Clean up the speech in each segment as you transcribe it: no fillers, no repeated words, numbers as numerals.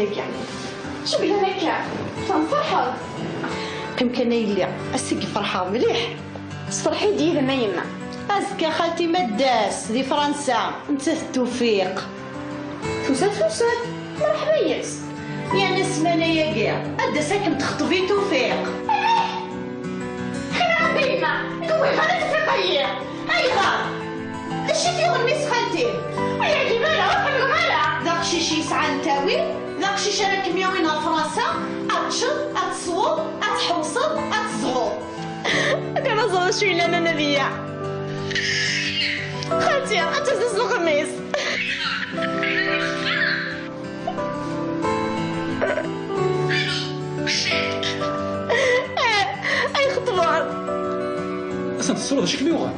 هكا شو بلا هكا تنفرحض قيم كان يلي اسك فرحه مليح صفرحي ديال ما يما اسكا خالتي مداس دي فرنسا انت التوفيق توسات مرحبا ياس يا نسمانه يا كاع ادا ساكن تخطبي توفيق خير ربي ما دوي غادا تفيقيه ايغا اش فيهم الميس خالتي ويا جماله وحنا غالا داكشي شي يسعى نتاوي داكشي شراك ميوين فرنسا اتشط اتصوب اتحوصل اتزغو كان صار شوي لنا نبيع خالتي انت زز الخميس اي خطبان اصلا تصور هادشي كميوغا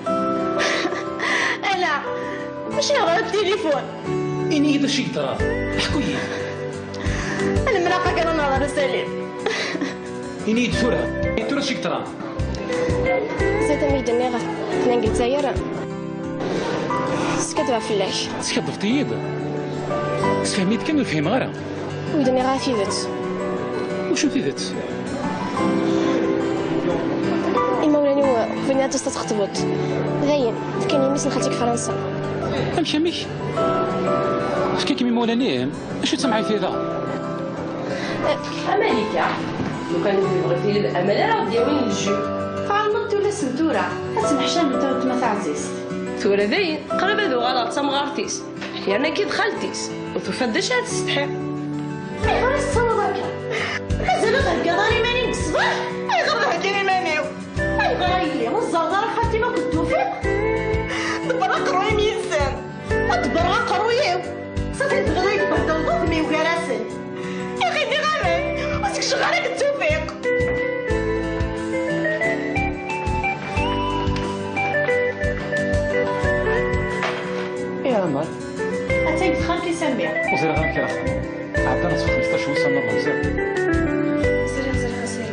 لا ماشي غير التليفون اني اذا شي درا حكوا لي انا مراقه كان نهضر سليم اني يدفورها شي درا زيت ميدني غا تنقل الجزائر سكتوا فلاش سكضف تيد تفهميت كامل فهم غيرها ويدني غا فيفت وشو تيدت إما ولاني فينا تستخطبوت ذاين كان يمس خالتك فرنسا امشي ميش فكيك مي مولاني اشو تسمعي في ذا اماليكا لو كان بغيتي الامانه راه ديالي الجو فعلمت ولا سنتورة اسمحشان نتا تمثل عزيز ثورة ذاين قرب هذو غلط تمغارتيس يعني كي دخلتيس وتفدش هاد تستحي اي غير الصواب هكا مازال هكا داري ماني بصباح اي غير هكا مانيو اي غير والزهر خالتي ما كنت توفيق دبر قروي ميزان ادبر قرويو صافي تبغي يتبهدل ضمي وكراسل يا اخي دي غامي واسك شغالك التوفيق يا عمر اتاي خالتي سمير وزير غير كي راه عندنا 15 سنه الله مزال سيري خسري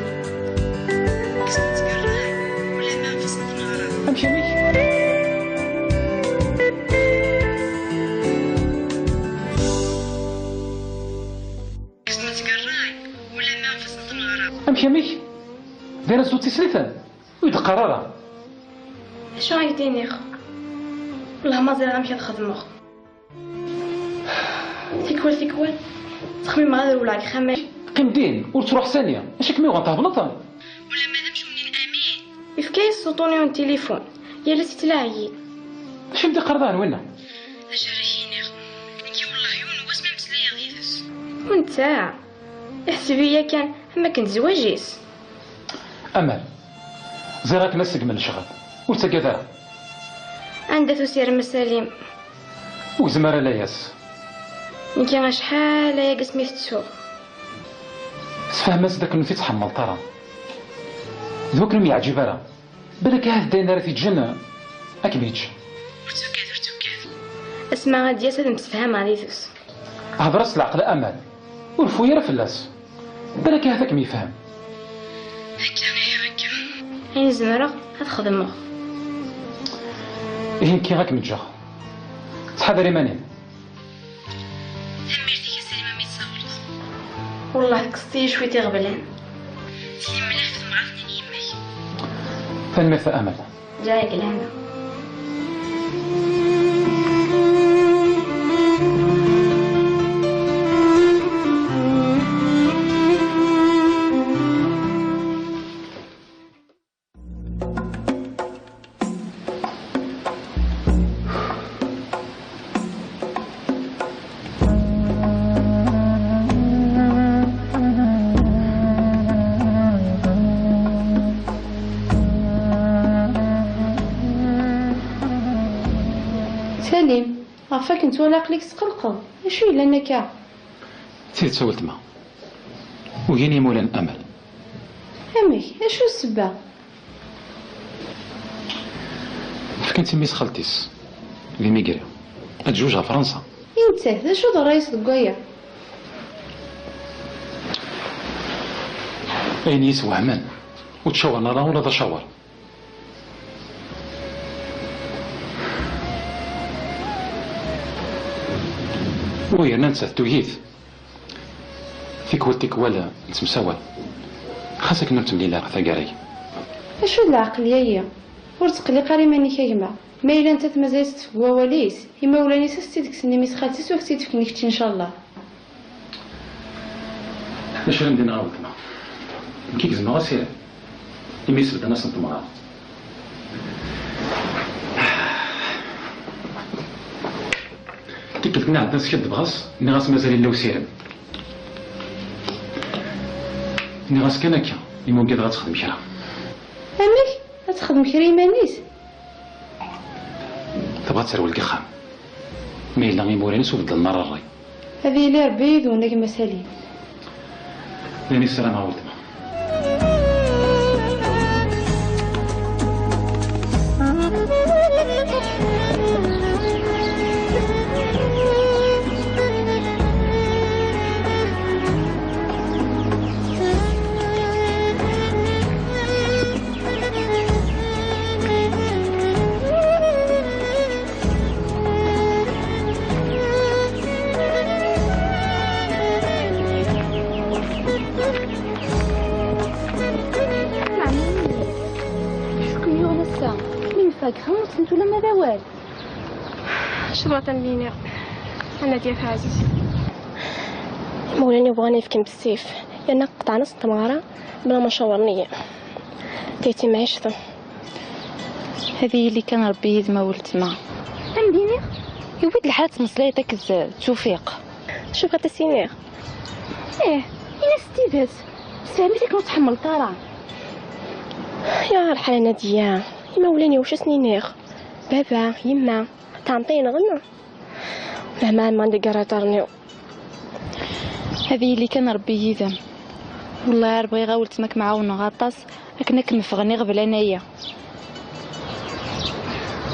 كنت تقرا ولا ما في صدق نهار امشي ميش امشي ميش دايره صوتي سليفان ويد قراره شو عيطيني خو والله ما زال غنمشي نخدمو فيكول تخمي مع هذا ولا خمي قيم دين وتروح ثانيه اش كمي غنتهبط ولا مادامش منين امين يفكاي السطوني والتليفون يا لسيت تلاعي اش بدي قرضان وين اجريني خو كي والله يون واش ما مسليه غيرس وانت احسبيا كان ما كنت زواجيس امل زراك نسق من الشغل وتسكذا عندها تسير مساليم وزمارة لا ياس نكي شحال يا قسمي فتسو تفهم داك اللي تحمل ترى ذوك اللي يعجب راه بالك هاد الدين راه تيتجنن اكميتش اسمع غادي ياسر متفهم عليتوس هضرس العقل امل والفويره فلاس بالك هذاك ما يفهم هكا هين زمرة هتخدمو إيه كي غاك متجا تحضري ماني تمرتي يا سليمة ميتصورت والله كستي شوي تغبلان تي ملاح في معرفني يمي فنمثل امل جايك لهنا سليم عفاك نتولا عقلك تقلقل اشو الا نكا تيت سولت ما ويني مولان امل امي اشو السبه فكنتي ميس خالتيس اللي ميغري اتجوجها فرنسا انت شو ضرايس دقايا اين يسوى همان وتشاورنا راه ولا تشاور ويا ننسى التوهيث تيكوال تيكوال نتمساوال خاصك نرتم ليلة ثقاري. اشو العقلية هي ور تقلق ريماني كيما ما الا انت مازال تفوا وليس اما ولاني سستي ديك سني ميس خالتي سوكتي تفكني كنتي ان شاء الله. اش غندير نعاودنا كيف زعما غاسير يميس بدا ناس نتمرا كيف كنا عندنا سكت بغاص ني غاس مازال الا وسيرم ني غاس كان هكا يمون كي غتخدم كرا امك غتخدم كرا يمانيس تبغى تسروي الكخام ما الا غير موراني وبدل النار الراي هذه اللي ربي يدونك مسالين يعني السلام عليكم. خمس انتو لما ذوال شرطة ملينة أنا ديال عزيز مولاني بغاني يفكن بالسيف لأن قطع نص تمارة بلا ما شاورني تيتي معيشته. هذه اللي كان ربي يذما ولت ما أمديني يود الحالة مصليتك توفيق شوف هذا سينير إلا ستيدات ساميتك نتحمل كارا يا الحالة نادية يما ولاني واش سنينيغ بابا يما تعنطينا غنا زعما ما عندي قراترنيو. هذه اللي كان ربي يذم والله ربي غاولت ماك معاون غطاس لكن كنفغني غبل انايا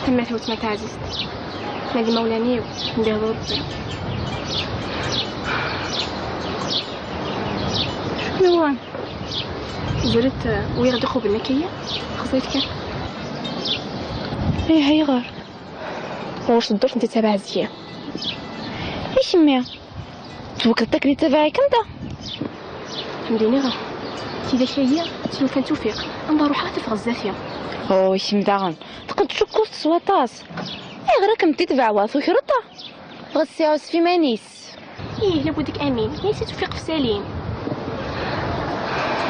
تما ثوت ما تعززت نادي مولاني ندير ربي شنو زرت ويغدي خوب النكيه خصيتك هي غير واش الدور انت تابع زيان ايش ميا توكلتك لي تبعك انت مديني غير تي هي شنو كان توفيق نضرو حاجه في غزافيه ايش مداغن تقد تشكو الصواتاس غير راكم تتبع واثو شرطه غسياوس في مانيس لابودك امين نسيت توفيق في سالين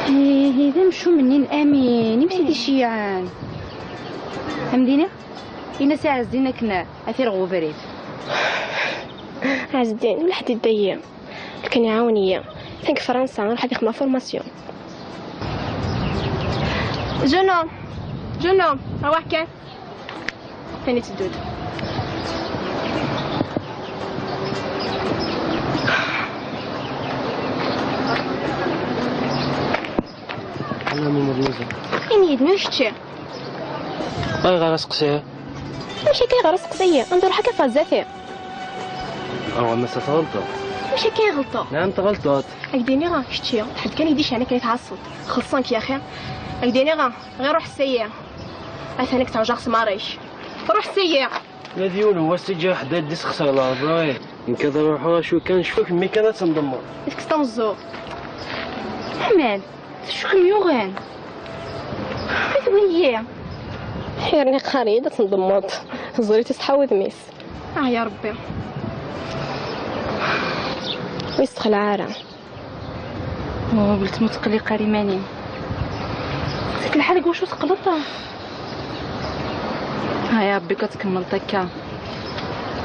اذا مشو منين امين يمشي دي شيعان همدينا إنا ساعة زينا كنا أثير غوبريد عز الدين ولا حد يديا كان يعاونيا ثانك فرنسا نروح هذيك ما فورماسيون جنون روح كان ثاني تدود أنا من مريضة إني يدنو شتي باغي غير اسقسيها ماشي كي غير سقسيه نديرو حكا فازاتي ما غلطة ماشي كي غلطه نعم انت غلطات هكديني راه شتي حد كان يديش انا كان يتعصب خلصانك يا اخي هكديني غير روح السيا اثانيك ترجع سماريش روح السيا يا ديول هو استجا حدا ديس خسر العبراي ان كذا روحوا شو كان نشوفك مي كانت تنضمر ديك ستنزو حمال شو كميوغان وين حيرني خريدة تنضمط زريتي تحاول ميس يا ربي ويستخل عارة قلت متقلقة ريماني ديك الحلقة واش تقلطها يا ربي كتكمل تكا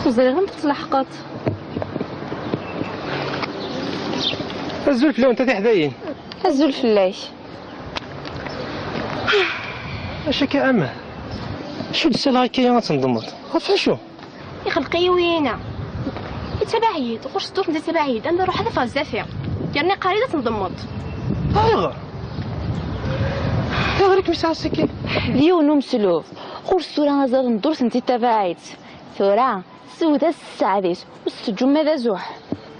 وزري غير تتلحقات الزول فلو انت حداين هزو الفلاش اش كأمه شو السلعة كي تنضمط فاشو يخلقي وينا يتبعيد وخش صدور انت تبعيد انا نروح هذا فازافيا ديرني قريده تنضمط غير غيرك مساع السكين ديونو مسلوف خور السورة زاد ندور انت تبعيد ثورة سودة السعديس والسجون ماذا زوح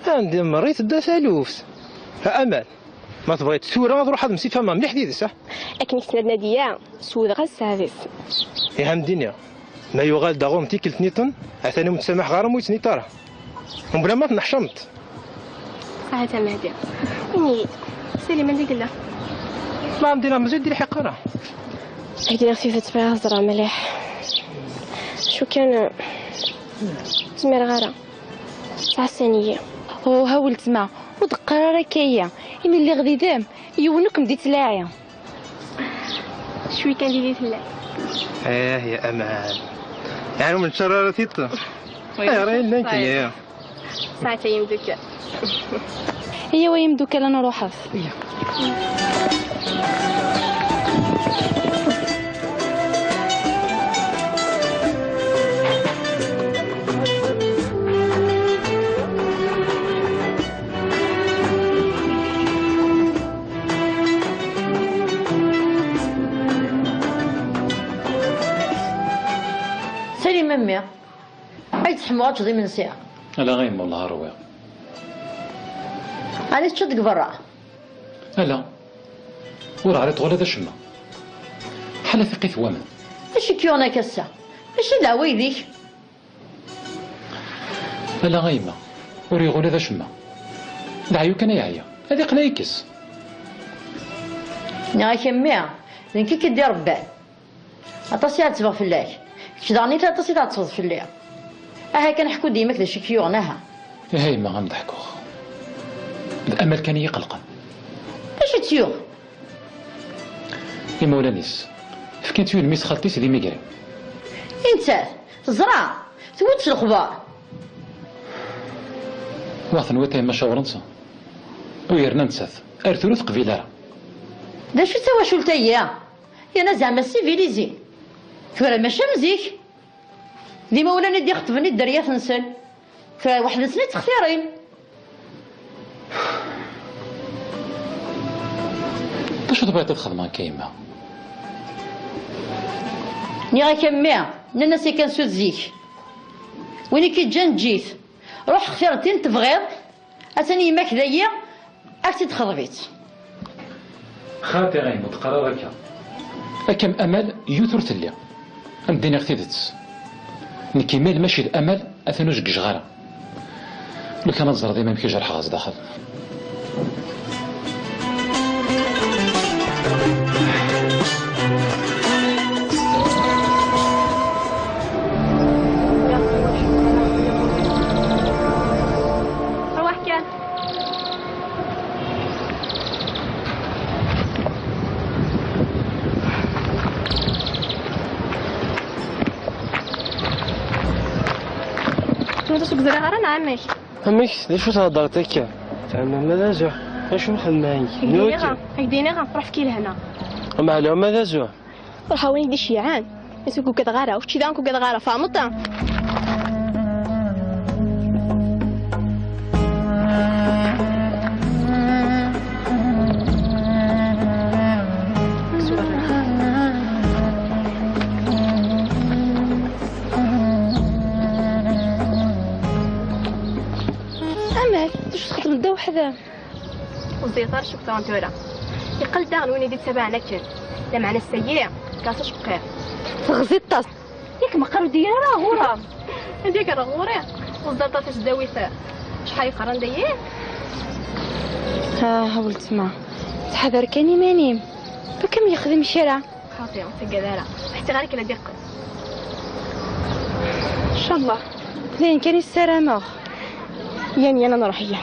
عندي مريت دا سالوفت أمل ما تبغي تسورة تروح هذا مسيت فما مليح ديدي صح لكن سند نادية سودة غير السعديس يا هم الدنيا ما يغال داغوم تيكلت نيتون عثاني متسامح غارم ويتني ترى وبلا ما تنحشمت ساعة مهدي ويني سليمة اللي قلنا ما عندنا مزيد دير حقره. هيدي خفيفة فيها هزرة مليح. شو كان تمير غارة ساعة الثانية هاول تما ودقرارة كاية إما اللي غدي دام يونك مديت لاعية شوي كان ديدي تلا. يا امان يعني من شرارة تيتا راهي لك يا ساعة يمدك هي ويم دوكا لا نروح سليم امي اي تحموات ضي من ساعه لا غيم والله روي. علاش تصدق برا؟ لا ورا على طول هذا شما حلا في قيث ومن اش كيونا كسا اش دعوه يديك؟ لا غيمة وري يقول هذا شما دعيو كان يعيا هذه قنايكس ناك امي لين كي كدير ربان اطاسي تبغى فلاك كداني ثلاثه سيتات تصوت في الليل كنحكو ديما كدا شي كيوناها هاي ما غنضحكو الامل كان يقلقن اش تيو يا مولانيس فكنت يو الميس خالتي سيدي ميكري انت تزرع توتش الخبار واثن ويتاي ما شاورنسا ويرنا نساث ارثلوث قبيله دا شو توا شو لتايا يا انا زعما سيفيليزي كورا ماشي مزيك ديما ولا ندي خطبني الدريه تنسل فواحد سنه تختارين شو تبغي تخدم كيما ني غاكميها نانا سي كان سود زيك ويني كي جان جيت روح اختارتين تبغيض اتاني يماك ذايا اكتي تخضبيت خاطي غيم وتقرارك أكم أمل يوثر تلي أمديني اغتيدت نكي مال ماشي الأمل أثنو جك جغارة لو كان الزر ديما يمكن جرح غاز داخل روح كان انت شو كزري غير عمك امك ليش تهضر تاكا زعما ماذا زوح اش نخدم هكديني غنروح فكي لهنا وما عليهم ماذا زوح روح وين دي شيعان يسوكو كدغارة وشتي دانكو كدغارة فامطة أمل تش تخدم الدا وحدة وزيطار شو كتان تورا يقل داغن وين يدي تبع نكن لا معنا السيئة كاسش بقير تغزي الطاس ياك مقرو ديالها راه غورا هذيك راه غوري وزيطار تاش داويث شحال يقرن دايين ولت ما تحضر كاني مانيم بكم يخدم شرا خاطي تقدرها حتى غير كلا دقة ان شاء الله زين كاني السلامة يعني انا نروح هي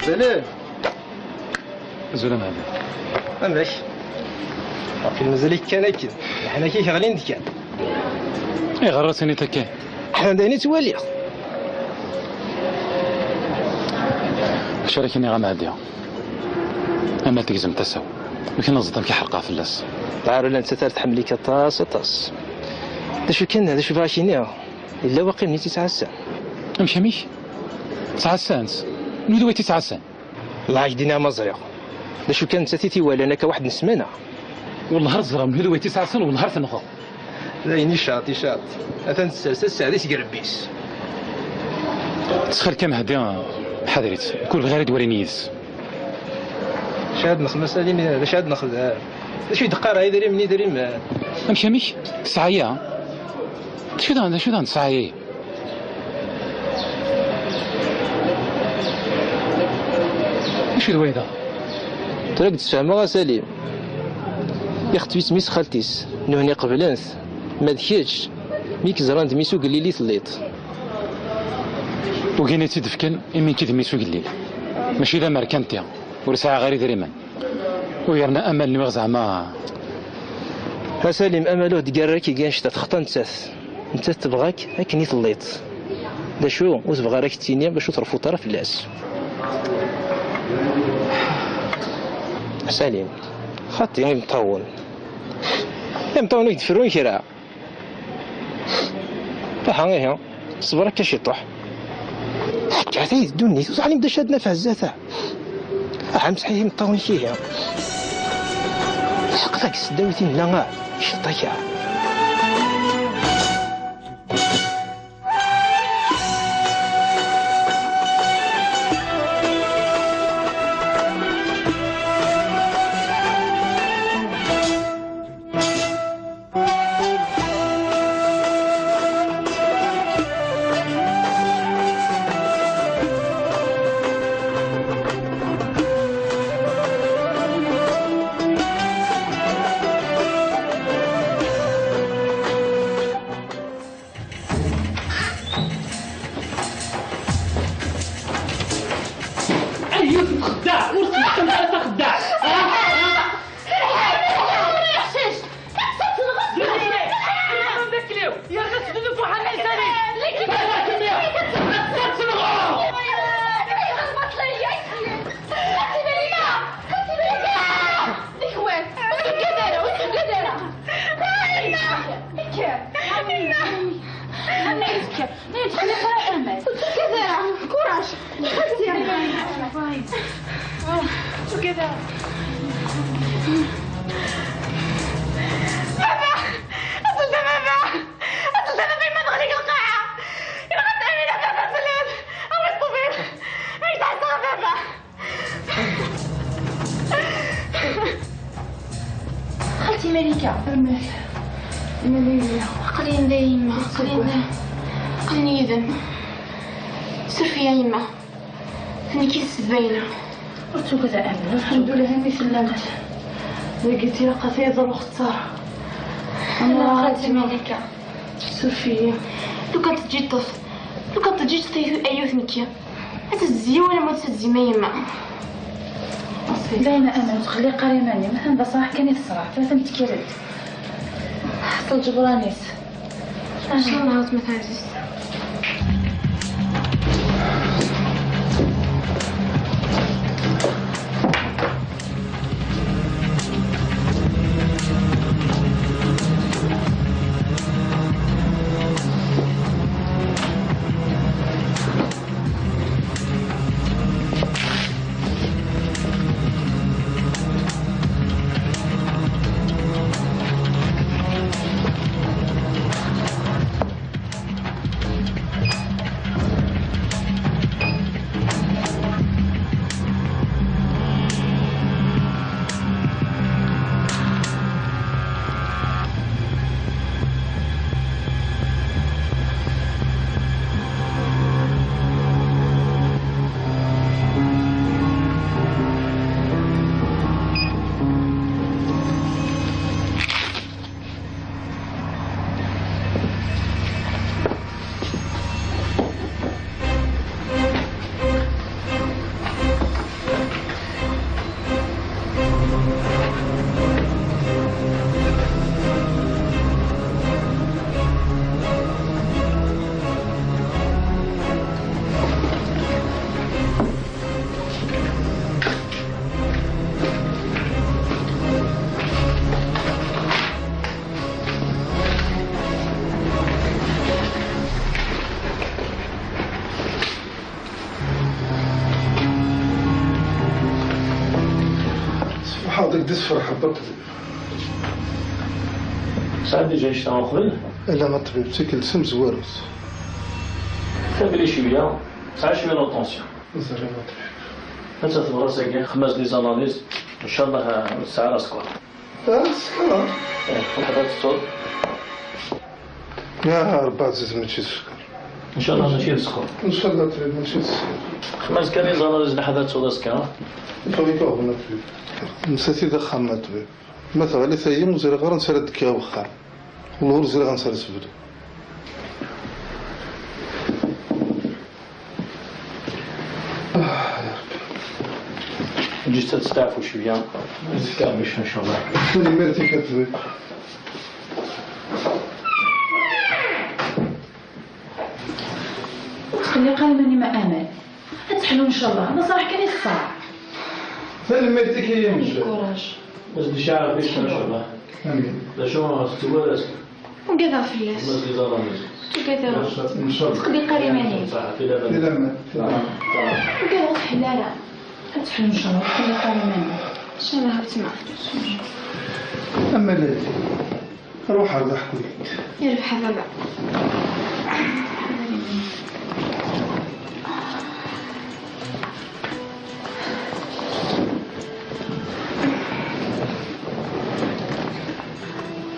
بلال زولان هذا امك في المزاليك كان كي حنا كي شغالين ديك اي غرسني تكا حنا دايرين توالي شاركني غا معديها اما تلزم تساو ولكن نصدم كي حلقه في اللاس تعالوا لا انت تحملي كطاس طاس دا شو كان هذا شو فاشيني الا واقي من 9 ساعات امشي ميش 9 ساعات نودو 9 ساعات الله يدينا مزرعه دا شو كان ساتيتي ولا انا كواحد نسمانه والله الزرا من هدوي 9 سنين والنهار تنخو زيني شاطي شاط اثن السلسل سعدي سيقربيس تسخر كم هدا حضرت كل غير دوريني يس شاد نخدم سالي من شاد نخدم شي دقار هاي داري مني داري ما امشي ميك ساعيه شو دان ساعيه شو دويدا تراك تفهم سليم يختوي سميس خالتيس نهني قبلانس ما ذكيتش ميك زران دميسو قال لي طليت وكاين تيدفكن يمين كي دميسو قليل ماشي ذا مركنتيا ورساعة غير دريمان ويرنا امل نوغ زعما ها سليم املو دقراكي كاين شتا تخطى انت تبغاك هاكني طليت دا شو وتبغى راك تيني باش ترفو طرف اللاس سليم خاطي غير مطول يدفرون كرا طاح غير صبرك كاش يطيح حكاتي الدنيا وصحني بدا شادنا في عزاته عام صحيح مطول فيها حقك سداويتين لا شطيا قليل ذا يما قليل يذم سر فيا يما هني كيس باينة قلت كذا أمل الحمد لله إني سلمت لقيتي لقى يضل واختار أنا قلت مالك سر فيا لو كانت تجي طفل لو كانت تجي تطيف أيوث نكيا هتزي ولا ما تزي ما يما باينة أمل تخلي قريماني مثلا بصراحة كان يتصرح فهمت كيرد حصل جبرانيس شنو نعاود مثازيس حاضر ديس فرحة بطل صعب جاي شتا قبل لا ما طبيب سيكل سم زواروس تبلي شوية ساعة شوية لو طونسيون. أنت تبغى ساكي خمس لي زاناليز إن شاء الله ساعة راسك. السكر. فقط الصوت. يا رب عزيز ماشي السكر. إن شاء الله ماشي السكر. إن شاء الله تريد ماشي السكر. خمس كان لي زاناليز لحظات صودا سكر. فويك أغنى تريد. نسيتي دخلنا تريد. مثلا اللي ثاني مزرعة غير نسرد كيا وخام. والله زرع غنسرد سبدو. جيت تستعفوا شوية. نسكر باش إن شاء الله. شنو مرتي كتبي؟ تخلي قايماني ما امل تحلو ان شاء الله. انا صراحه كان يخفى. فين مرتي كي يمشي؟ كوراج. بس دي شعر باش إن شاء الله. امين. لا شو استوى راسك. وكذا فلاس. خمس لي زاناليز. وكذا إن شاء الله. تخلي قايماني. صح في لا إلى ما. وكذا تحلاله تحلو ان شاء الله. تخلي قايماني ان شاء الله. هبت معك أما ليلي روح على حكويك. يا ربح بابا.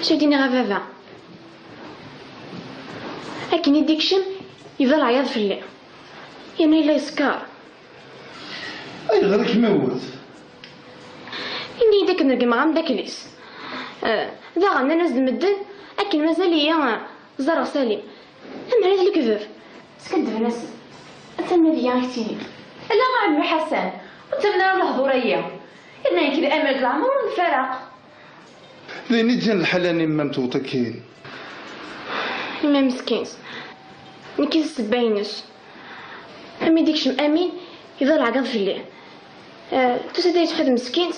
شديني غا بابا لكن يديك شم يفضل عياض في الليل يعني لا يسكر. أي غيرك موت. إني داك نرقم غام داك ليس ذا غانا ناس مدن أكن مازال ليا زرع سليم. أما هذا الكذب سكدب ناس أتمنى ليا كتيني لا مع عمي حسن وتمنى الحضورية إنا كذا أملك العمر ونفرق لين جان الحلاني ما متوتكين. ما مسكين نكيس السباينس أمي ديكش أمين يظل عقد في الليل تسديت حد مسكين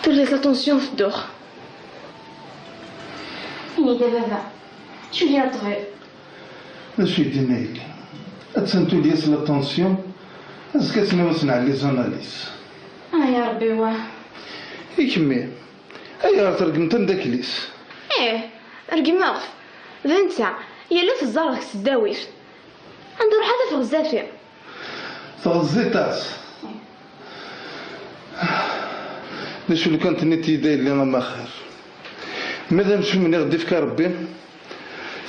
توليت لاتونسيون في الدوخ. إني دابا شو هي الطبيب؟ اش يدينا لي؟ اتسنتو لي لا طونسيون اسكاتنا وسنع لي زاناليز. يا ربي واه. يكمي ايا ترقم تندك ليس. رقماغ ذا نتا يلا في الزارك تداوير ندير حاجه في غزافي تغزيتات. شو اللي كانت نيتي داير لي انا ما خير مادام شو من غدي فيك ربي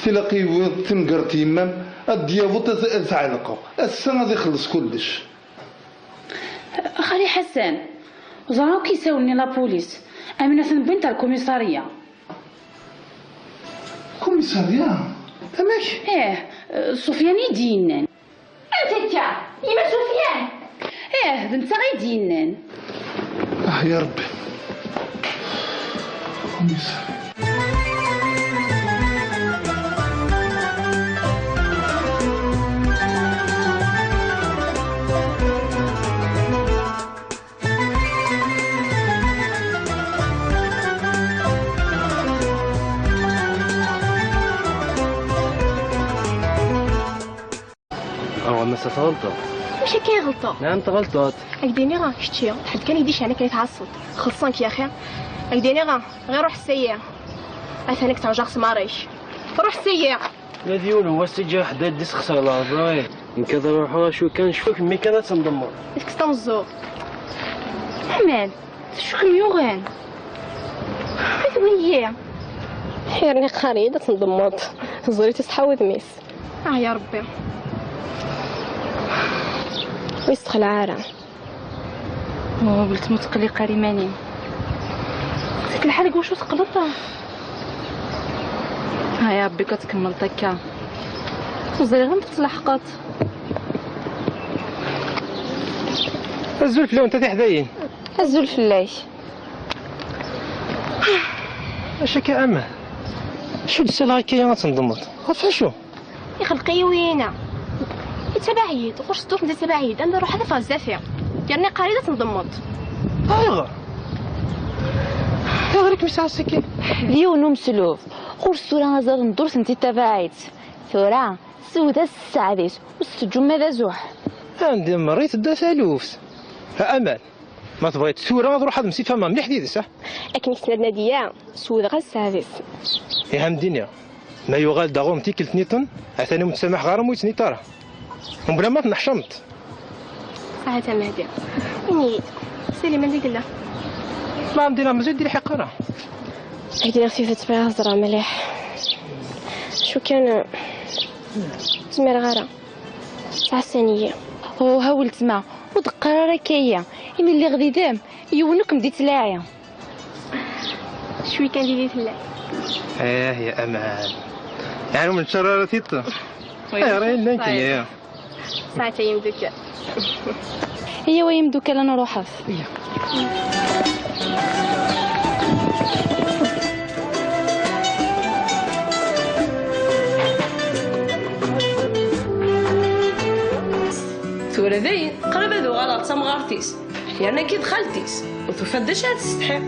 تلاقي تمقرت يمام الديافو تعلقوا السنه غادي يخلص كلش. خالي حسن زراو كيساولني لابوليس امينه بنت الكوميساريه. كوميساريه تماك؟ سفيان يدينن. انت يما سفيان؟ بنت غيدينن. يا ربي كوميساريه. ما ستغلطت. واش كاين غلطه؟ نعم تغلطت. هكديني راه شتي حد كان يديش انا كيتعصب خلصانك يا اخي. هكديني راه غير روح السير اثانيك ترجع سماريش روح السير. لا ديول هو استجا حدا ديس خسر العراي ان كذا روحوا شو كان نشوفك مي كانت تنضمر ديك تنزور احمد شو كميوغان وياه حيرني خريده تنضمط زوريتي تحاول ميس يا ربي ويستخل عارة. قلت متقلي قريماني ديك الحلقة وشو تقلطها. يا ربي كتكمل طكا وزري غير تلحقات. الزول فلو انت حداين الزول فلاش اش كأمه شو السلعة كي تنضمط فاشو يخلقي وينا يتبعيد وخش صدور نتا تبعيد انا نروح هذا في الزافير يعني قريده تنضمط. ايوا يا غيرك مش عسكي ليونو مسلوف خور السورة نزار ندور انت تبعيد ثورة سودة السعديس والسجون ماذا زوح عندي مريت دا سالوفت أمل ما تبغي تسورة تروح هذا مسيت فما مليح ديدي صح؟ لكن سند نادية سودة غير السعديس يا هم دنيا ما يغال داغوم تيكلت نيتون عثاني متسامح غير مويتني ترى وبلا ما تنحشمت ساعة مهدي يعني سليم اللي قال له ما عندنا مزيد دير حقره هيدي خفيفة تبغيها هضرة مليح شو كان زمير غارة ساعة ثانية هاولت ما ودقرارة كايا إمي اللي غدي دام يونك مديت لاعيا شوي كان ديدي تلا يا امان يعني من شرارة تيتا راه لا انت يا ساعة يمدك هي ويم دوكا انا نروح ثورة ذاين قرب هذو غلط تمغارتيس يعني كي دخلتيس وتفدش هاد تستحي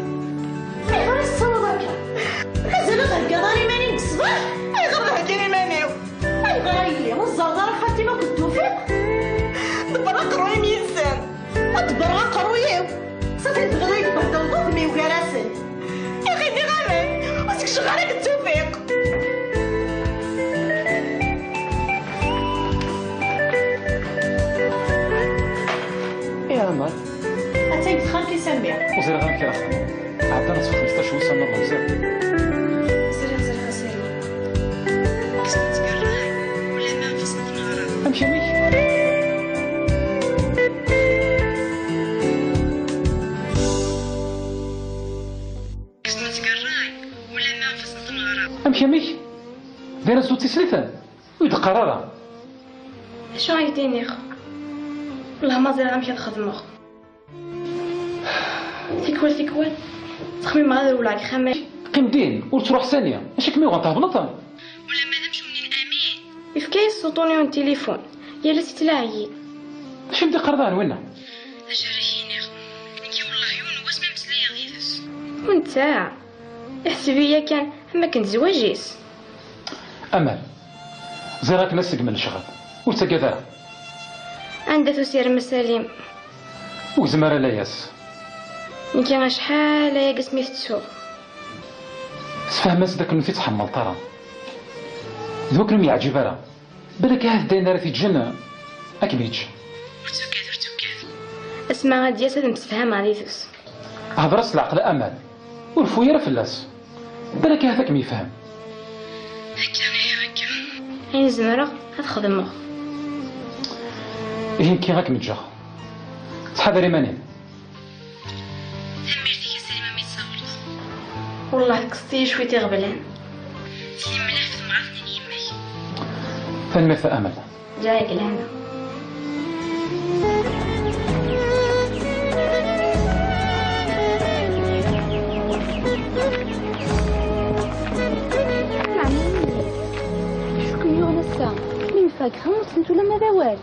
غير الصوابك مازال غنقضاني ماني بالصباح غير هديني مانيو غير لي والزهر خالتي ما كنت توفيق دبر قروي ميزان دبر قرويو صافي تبغي يتبدل ضمي وكراسل يا اخي دي غامي وسك شغالك التوفيق يا عمر اتاي خالتي ساميه وزير غير كي راح عندنا 15 سنه ولا مزال زرع خساري كنت تقرا ولا ما في صدق نهار امشي ميك كنت تقرا ولا ما في صدق نهار امشي ميك دايره صوتي سليفان ويد قراره شو عيطيني خو والله ما زال غنمشي نخدمو فيكوال تخميم غادر ولا خمام قيم دين وتروح ثانيه اش كمي غنطهبلط ولا ما دامش منين امين يفكاي السطوني والتليفون يا لا تتلاعي اش بدي قرضان وينا اجريني نكي والله يون واش ما متليا غيرس وانت احسبيا كان ما كنت زواجيس امل زراك نسق من الشغل وانت كذا عندها تسير مساليم وزمارة لا ياس نكي شحال يا قسمي في السوق تفهم داك في تحمل طرا ذوك لم يعجب راه بالك هاد الدين راه تيتجن اكميتش اسمع غادي ياسد متفهم عليتوس هضرس العقل امل والفويره فلاس بالك هذاك ما يفهم هين زمرة غتخدمو إيه كي غاك متجا تحضري ماني تمرتي يا سليمة مي تصورت والله قصتي شوي تيغبلان تي ملاح في معرفني يمي فالمثل امل جايك لهنا شكون يونسا من فاك خمس انتو لما ذوال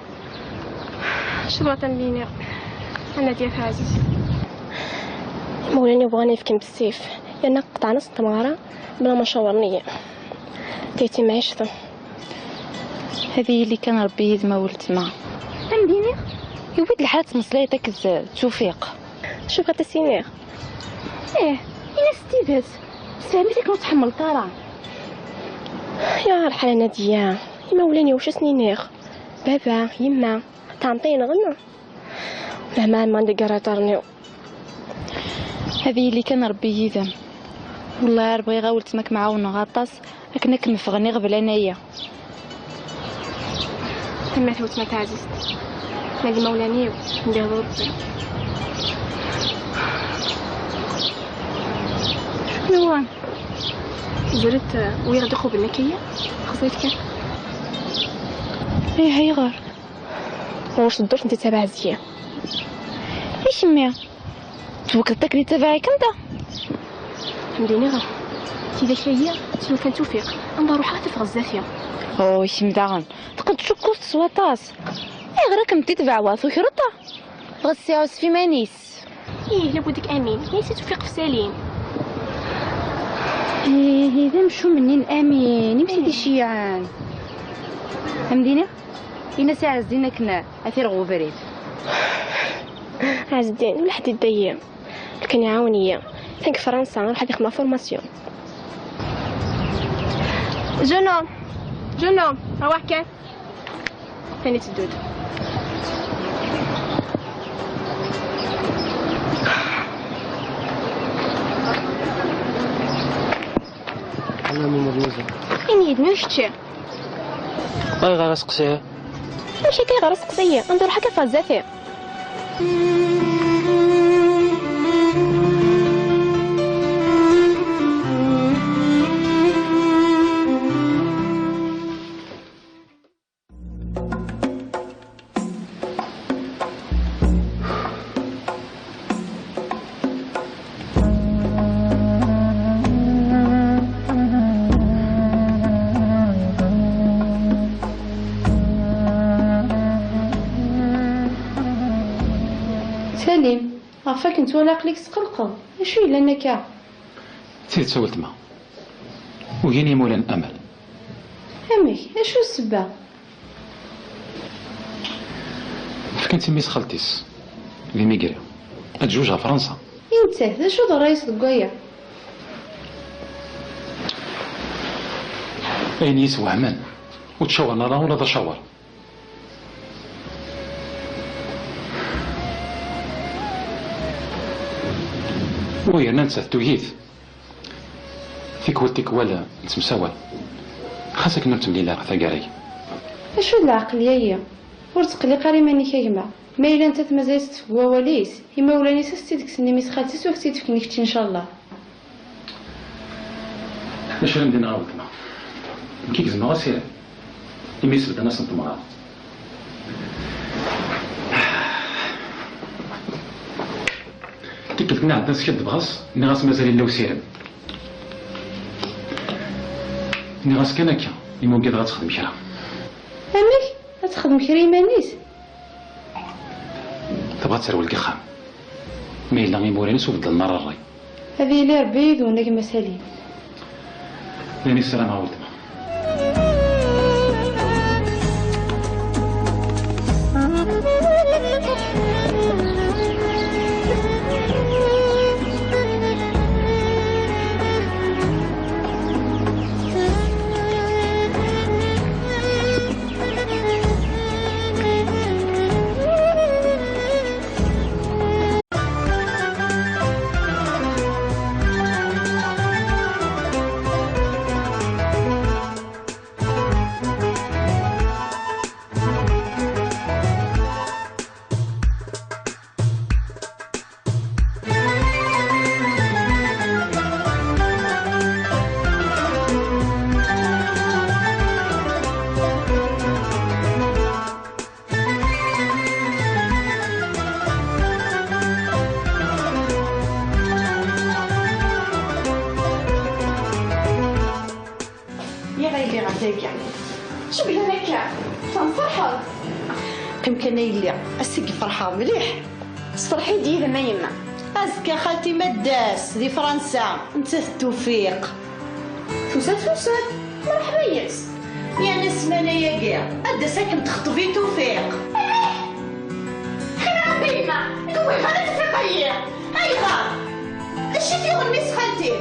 شروة تمليني انا ديال عزيز مولاني بغاني يفكن بالسيف لان قطع نص تمارة بلا ما شاورني تيتي معيشته هذه اللي كان ربي يدما ولت ما عنديني يود الحالة مصليتك توفيق شوف غاتا سينير ايه انا ستيبات ساميتك نتحمل طارا يا الحالة نادية يما ولاني واش سنينير بابا يما تعمطين غنى مهما ما عندي قراترنيو هذه اللي كان ربي يدم والله ربي غاولت ماك معاون غطاس لكن كنفغني غبل انايا تما ثوت ما تعزز نادي مولاني ندير ربي شنو زرت ويغدي خوب النكية خصيتك ايه هي غار واش الدور انت تابع زيان ايش ميا توكلتك لي تبعك انت مديني غير كي ذاك هي تشوف توفيق نضر روحها تفغ الزافيه او ايش مداغن تقد تشكو سواطاس اي غير كم تتبع واثو شرطه غسياوس في مانيس ايه لابدك امين نسيت توفيق في سليم ايه اذا مشو منين امين يمشي دي شيعان فهمتيني إنا ساعة زينا كنا أثير غوفريد عز الدين ولا حد يديا كان يعاونيا ثانك فرنسا نروح هذيك ما فورماسيون جنوم روح كان ثاني تدود. انا مدوزه إني يدني وشتي باغي غير اسقسيها. ماشي كي غير سقسية ندير حكا فازاتي. سليم عفاك نتولا عقليك تقلقو اشو الا نكا سيد سولت ما ويني مولان امل امك اشو السبه فكنت ميس خالتيس اللي ميغري اتجوجها فرنسا. انت اشو ضرايس دقايا اين يسوى همان وتشاورنا راه ولا تشاور. ويا ننسى التوهيث فيك ولتك ولا نتمساول خاصك نرتم لي لا ثقاري. اشو العقليه ورتقلي قاري ماني كيما ما الا انت تمازال تفوا وليس اما ولاني سستيدك سني ميس خالتي وكتي تفكني كتي ان شاء الله. باش ندير نعاودنا كيك زعما سير يميس بدا ناس نتمرا كيف كنا عندنا سكت بغاص ني غاس مازال لا وسيرم ني غاس كان هكا يمكن غتخدم كرا. امك غتخدم كرا يمانيس تبغى تسروي الكخام ما الا غير موراني سوف بدل النار الراي هذه اللي ربي يدونك مسالين لاني السلام عاودنا. شو بلا نكا تنفرحوا يمكن يلي اسك فرحه مليح صفرحي ديال ما يما اسكا خالتي مداس دي فرنسا انت التوفيق فوسات مرحبا ياس يا ناس منايا كاع ادا ساكن تخطبي توفيق خير ربي ما قوي غادا تفيقيا ايغا اش فيهم ميس خالتي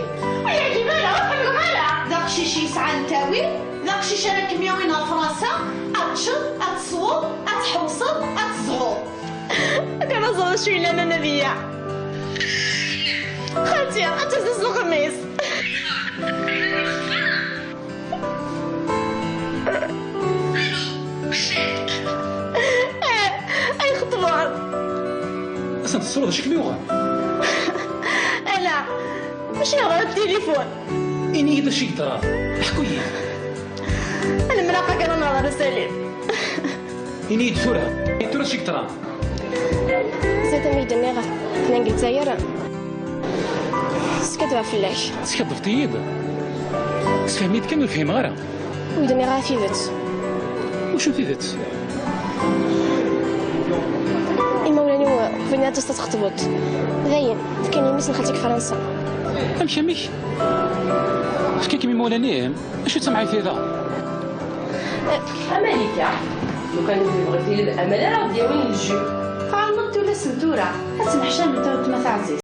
ويا جماله وحنا غالا داكشي شي يسعى نتاوي داكشي شارك مياوين فرنسا اتشط اتصوب اتحوصب اتزغو كان أظن شو إلا أنا نبيع خالتي أنت تزل الخميس أي خطبان أصلا تصور شكل يوغا أنا مش نغير التليفون إني إذا شي ترى حكوية أنا مراقة كان نهضر سليم إني يدفورها ترى شي ترى زيد ميد النغة اثنين قلت زيرا سكتوا فلاش سكت فتيد سفهميت كم الفهم غيره ويدا نغة ثيذت وشو ثيذت إما ولاني فينا تستخطبت ذاين كان يمس نخلتك فرنسا أمشي ميش فكيك مي مولانيهم أشو تسمعي في ذا أمريكا لو كان بغيتي الأمل راه ديالي الجو قال نطي ولا سنتورة اسمح شان بتوت ما تعزيز